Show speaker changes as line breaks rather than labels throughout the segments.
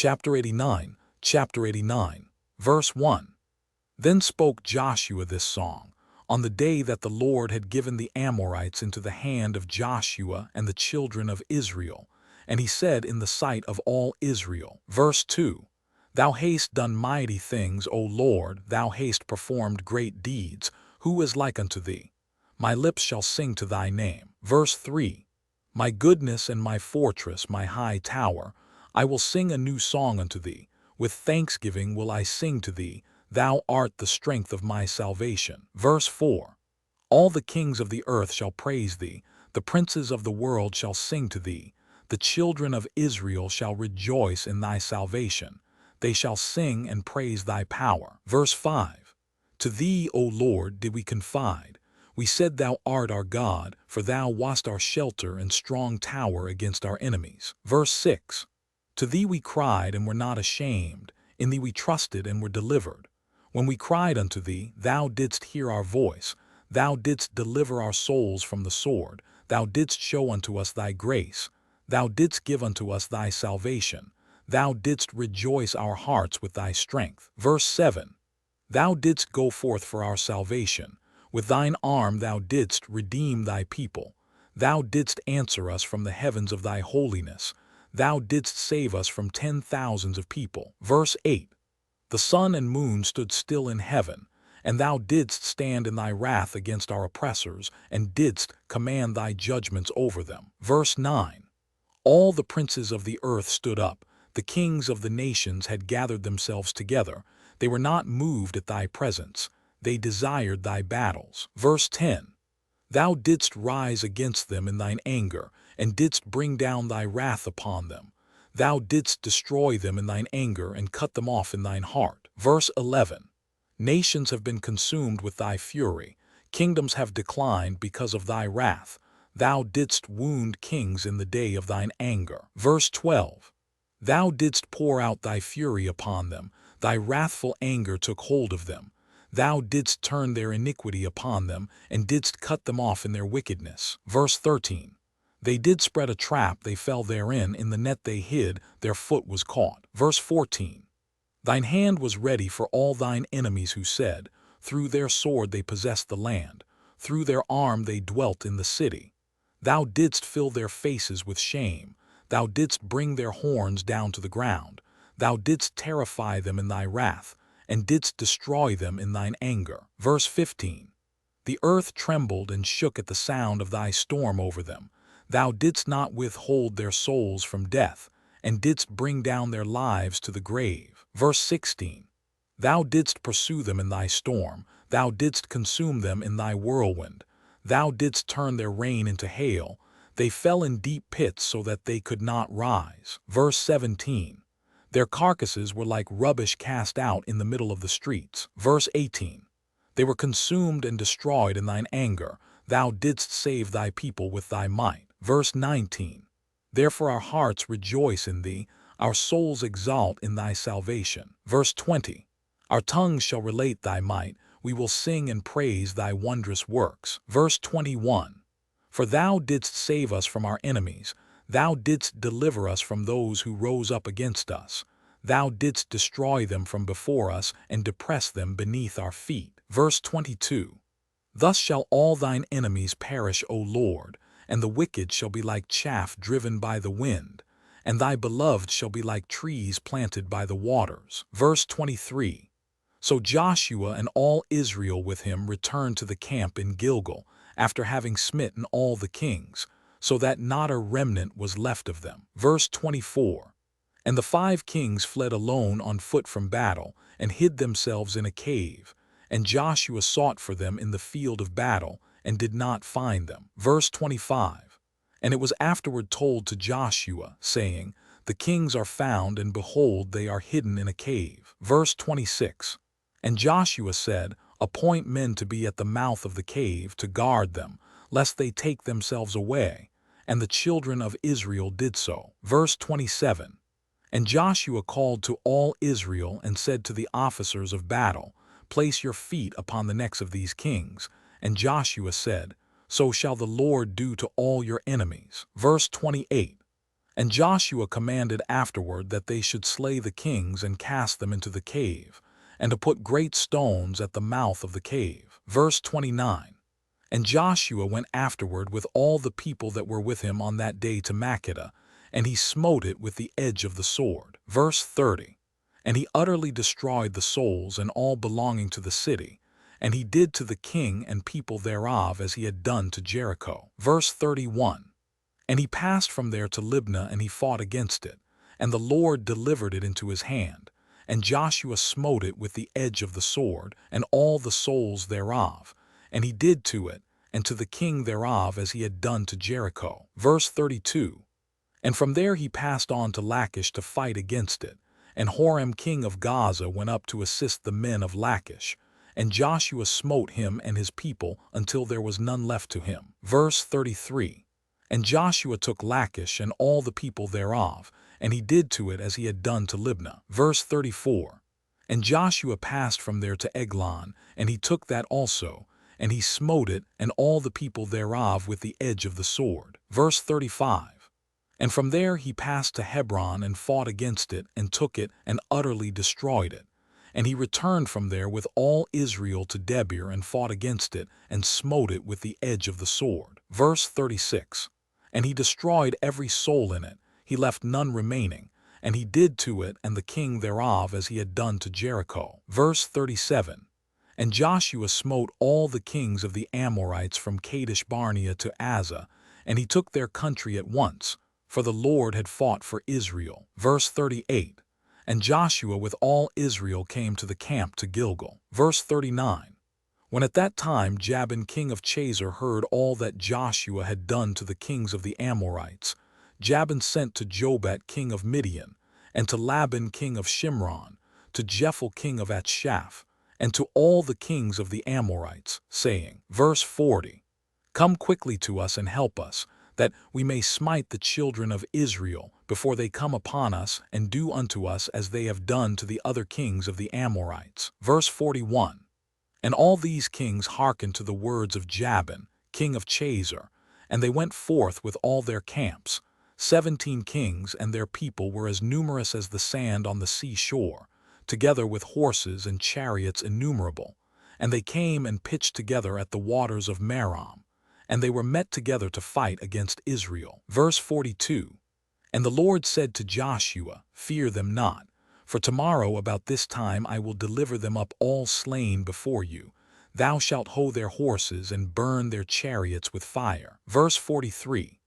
Chapter 89, verse 1. Then spoke Joshua this song, on the day that the Lord had given the Amorites into the hand of Joshua and the children of Israel. And he said in the sight of all Israel. Verse 2. Thou hast done mighty things, O Lord, thou hast performed great deeds. Who is like unto thee? My lips shall sing to thy name. Verse 3. My goodness and my fortress, my high tower, I will sing a new song unto thee. With thanksgiving will I sing to thee. Thou art the strength of my salvation. Verse 4. All the kings of the earth shall praise thee. The princes of the world shall sing to thee. The children of Israel shall rejoice in thy salvation. They shall sing and praise thy power. Verse 5. To thee, O Lord, did we confide. We said thou art our God, for thou wast our shelter and strong tower against our enemies. Verse 6. To thee we cried and were not ashamed. In thee we trusted and were delivered. When we cried unto thee, thou didst hear our voice. Thou didst deliver our souls from the sword. Thou didst show unto us thy grace. Thou didst give unto us thy salvation. Thou didst rejoice our hearts with thy strength. Verse 7. Thou didst go forth for our salvation. With thine arm thou didst redeem thy people. Thou didst answer us from the heavens of thy holiness. Thou didst save us from 10,000s of people. Verse 8. The sun and moon stood still in heaven, and thou didst stand in thy wrath against our oppressors, and didst command thy judgments over them. Verse 9. All the princes of the earth stood up. The kings of the nations had gathered themselves together. They were not moved at thy presence. They desired thy battles. Verse 10. Thou didst rise against them in thine anger, and didst bring down thy wrath upon them. Thou didst destroy them in thine anger, and cut them off in thine heart. Verse 11. Nations have been consumed with thy fury. Kingdoms have declined because of thy wrath. Thou didst wound kings in the day of thine anger. Verse 12. Thou didst pour out thy fury upon them. Thy wrathful anger took hold of them. Thou didst turn their iniquity upon them, and didst cut them off in their wickedness. Verse 13. They did spread a trap, they fell therein, in the net they hid, their foot was caught. Verse 14. Thine hand was ready for all thine enemies who said, through their sword they possessed the land, through their arm they dwelt in the city. Thou didst fill their faces with shame, thou didst bring their horns down to the ground, thou didst terrify them in thy wrath, and didst destroy them in thine anger. Verse 15. The earth trembled and shook at the sound of thy storm over them. Thou didst not withhold their souls from death, and didst bring down their lives to the grave. Verse 16. Thou didst pursue them in thy storm, thou didst consume them in thy whirlwind. Thou didst turn their rain into hail, they fell in deep pits so that they could not rise. Verse 17. Their carcasses were like rubbish cast out in the middle of the streets. Verse 18. They were consumed and destroyed in thine anger. Thou didst save thy people with thy might. Verse 19. Therefore our hearts rejoice in thee, our souls exalt in thy salvation. Verse 20. Our tongues shall relate thy might, we will sing and praise thy wondrous works. Verse 21. For thou didst save us from our enemies. Thou didst deliver us from those who rose up against us. Thou didst destroy them from before us and depress them beneath our feet. Verse 22. Thus shall all thine enemies perish, O Lord, and the wicked shall be like chaff driven by the wind, and thy beloved shall be like trees planted by the waters. Verse 23. So Joshua and all Israel with him returned to the camp in Gilgal, after having smitten all the kings, so that not a remnant was left of them. Verse 24. And the 5 kings fled alone on foot from battle, and hid themselves in a cave. And Joshua sought for them in the field of battle, and did not find them. Verse 25. And it was afterward told to Joshua, saying, The kings are found, and behold, they are hidden in a cave. Verse 26. And Joshua said, Appoint men to be at the mouth of the cave, to guard them, lest they take themselves away. And the children of Israel did so. Verse 27. And Joshua called to all Israel, and said to the officers of battle, Place your feet upon the necks of these kings. And Joshua said, So shall the Lord do to all your enemies. Verse 28. And Joshua commanded afterward that they should slay the kings and cast them into the cave, and to put great stones at the mouth of the cave. Verse 29. And Joshua went afterward with all the people that were with him on that day to Makkedah, and he smote it with the edge of the sword. Verse 30. And he utterly destroyed the souls and all belonging to the city, and he did to the king and people thereof as he had done to Jericho. Verse 31. And he passed from there to Libnah, and he fought against it, and the Lord delivered it into his hand. And Joshua smote it with the edge of the sword, and all the souls thereof, and he did to it, and to the king thereof as he had done to Jericho. Verse 32. And from there he passed on to Lachish to fight against it, and Horam king of Gaza went up to assist the men of Lachish, and Joshua smote him and his people until there was none left to him. Verse 33. And Joshua took Lachish and all the people thereof, and he did to it as he had done to Libnah. Verse 34. And Joshua passed from there to Eglon, and he took that also, and he smote it and all the people thereof with the edge of the sword. Verse 35. And from there he passed to Hebron and fought against it, and took it and utterly destroyed it. And he returned from there with all Israel to Debir and fought against it, and smote it with the edge of the sword. Verse 36. And he destroyed every soul in it, he left none remaining, and he did to it and the king thereof as he had done to Jericho. Verse 37. And Joshua smote all the kings of the Amorites from Kadesh Barnea to Azza, and he took their country at once, for the Lord had fought for Israel. Verse 38. And Joshua with all Israel came to the camp to Gilgal. Verse 39. When at that time Jabin king of Jasher heard all that Joshua had done to the kings of the Amorites, Jabin sent to Jobab king of Midian, and to Laban king of Shimron, to Jephthah king of Atshaph, and to all the kings of the Amorites, saying, Verse 40, Come quickly to us and help us, that we may smite the children of Israel before they come upon us, and do unto us as they have done to the other kings of the Amorites. Verse 41. And all these kings hearkened to the words of Jabin, king of Jasher, and they went forth with all their camps. 17 kings and their people were as numerous as the sand on the seashore, together with horses and chariots innumerable. And they came and pitched together at the waters of Merom, and they were met together to fight against Israel. Verse 42. And the Lord said to Joshua, Fear them not, for tomorrow about this time I will deliver them up all slain before you. Thou shalt hoe their horses and burn their chariots with fire. Verse 43.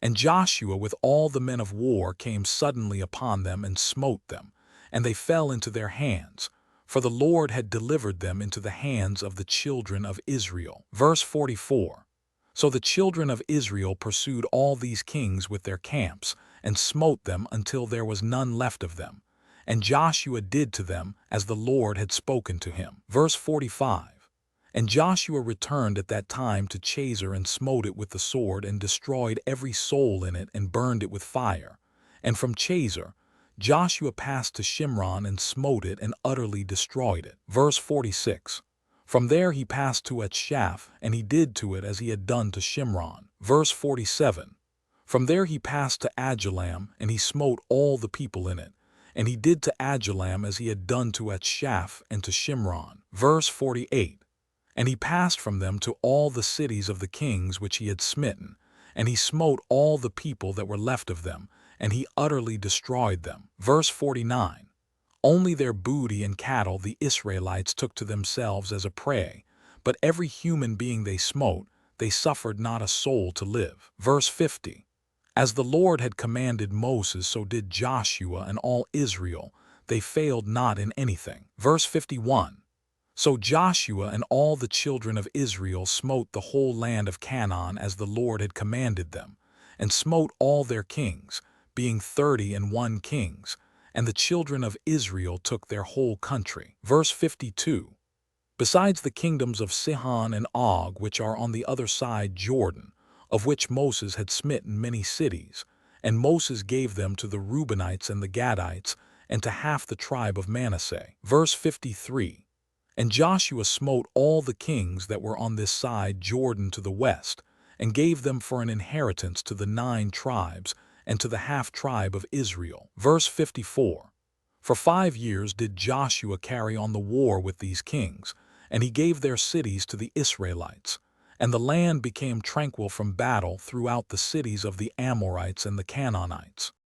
And Joshua with all the men of war came suddenly upon them and smote them, and they fell into their hands, for the Lord had delivered them into the hands of the children of Israel. Verse 44. So the children of Israel pursued all these kings with their camps, and smote them until there was none left of them. And Joshua did to them as the Lord had spoken to him. Verse 45. And Joshua returned at that time to Jasher and smote it with the sword, and destroyed every soul in it, and burned it with fire. And from Jasher Joshua passed to Shimron and smote it and utterly destroyed it. Verse 46. From there he passed to Atshaph, and he did to it as he had done to Shimron. Verse 47. From there he passed to Adullam, and he smote all the people in it. And he did to Adullam as he had done to Atshaph and to Shimron. Verse 48. And he passed from them to all the cities of the kings which he had smitten, and he smote all the people that were left of them, and he utterly destroyed them. Verse 49. Only their booty and cattle the Israelites took to themselves as a prey, but every human being they smote, they suffered not a soul to live. Verse 50. As the Lord had commanded Moses, so did Joshua and all Israel. They failed not in anything. Verse 51. So Joshua and all the children of Israel smote the whole land of Canaan as the Lord had commanded them, and smote all their kings, being 31 kings, and the children of Israel took their whole country. Verse 52. Besides the kingdoms of Sihon and Og, which are on the other side Jordan, of which Moses had smitten many cities, and Moses gave them to the Reubenites and the Gadites, and to half the tribe of Manasseh. Verse 53. And Joshua smote all the kings that were on this side Jordan to the west, and gave them for an inheritance to the 9 tribes, and to the half-tribe of Israel. Verse 54. For 5 years did Joshua carry on the war with these kings, and he gave their cities to the Israelites. And the land became tranquil from battle throughout the cities of the Amorites and the Canaanites.